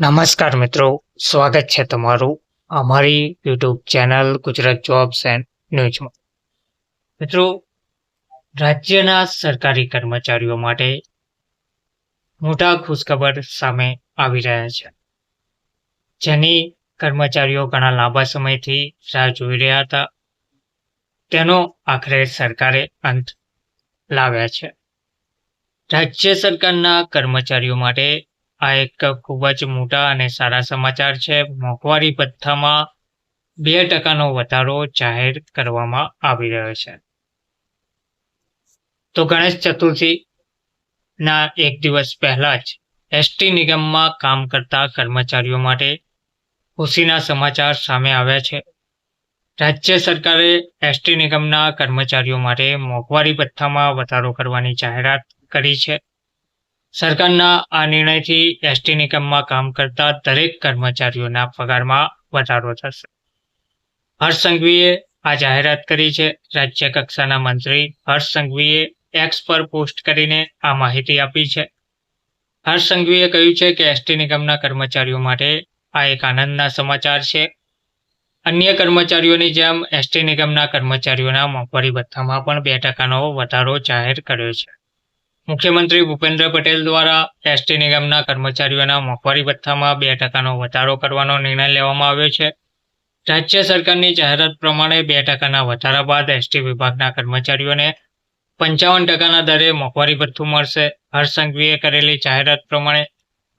નમસ્કાર મિત્રો, સ્વાગત છે તમારું અમારી YouTube channel Gujarat jobs and ન્યૂઝમાં. મિત્રો, રાજ્યના સરકારી કર્મચારીઓ માટે મોટા ખુશખબર સામે આવી રહ્યા છે, જેની કર્મચારીઓ ઘણા લાંબા સમયથી રાહ જોઈ રહ્યા હતા. તેનો આખરે સરકારે અંત લાવ્યા છે. રાજ્ય સરકારના કર્મચારીઓ માટે આ એક ખૂબ જ મોટા અને સારા સમાચાર છે. મોંઘવારી ભથ્થામાં 2% વધારો જાહેર કરવામાં આવી રહ્યો છે. તો ગણેશ ચતુર્થીના એક દિવસ પહેલા જ એસટી નિગમમાં કામ કરતા કર્મચારીઓ માટે ખુશીના સમાચાર સામે આવ્યા છે. રાજ્ય સરકારે એસટી નિગમના કર્મચારીઓ માટે મોંઘવારી ભથ્થામાં વધારો કરવાની જાહેરાત કરી છે. સરકારના આ નિર્ણયથી એસટી નિગમમાં કામ કરતા દરેક કર્મચારીઓના પગારમાં વધારો થશે. હર્ષ સંઘવીએ આ જાહેરાત કરી છે. રાજ્ય કક્ષાના મંત્રી હર્ષ સંઘવીએ એક્સ પર પોસ્ટ કરીને આ માહિતી આપી છે. હર્ષ સંઘવીએ કહ્યું છે કે એસટી નિગમના કર્મચારીઓ માટે આ એક આનંદના સમાચાર છે. અન્ય કર્મચારીઓની જેમ એસટી નિગમના કર્મચારીઓના મોંઘવારી ભથ્થામાં પણ 2%નો વધારો જાહેર કર્યો છે. મુખ્યમંત્રી ભૂપેન્દ્ર પટેલ દ્વારા એસટી નિગમના કર્મચારીઓના મોંઘવારી ભથ્થામાં 2%નો વધારો કરવાનો નિર્ણય લેવામાં આવ્યો છે. રાજ્ય સરકારની જાહેરાત પ્રમાણે 2%ના વધારા બાદ એસટી વિભાગના કર્મચારીઓને 55%ના દરે મોંઘવારી ભથ્થું મળશે. હર્ષ સંઘવીએ કરેલી જાહેરાત પ્રમાણે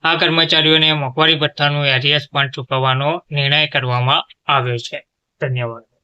આ કર્મચારીઓને મોંઘવારી ભથ્થાનું એરિયર્સ પણ ચૂકવવાનો નિર્ણય કરવામાં આવ્યો છે. ધન્યવાદ.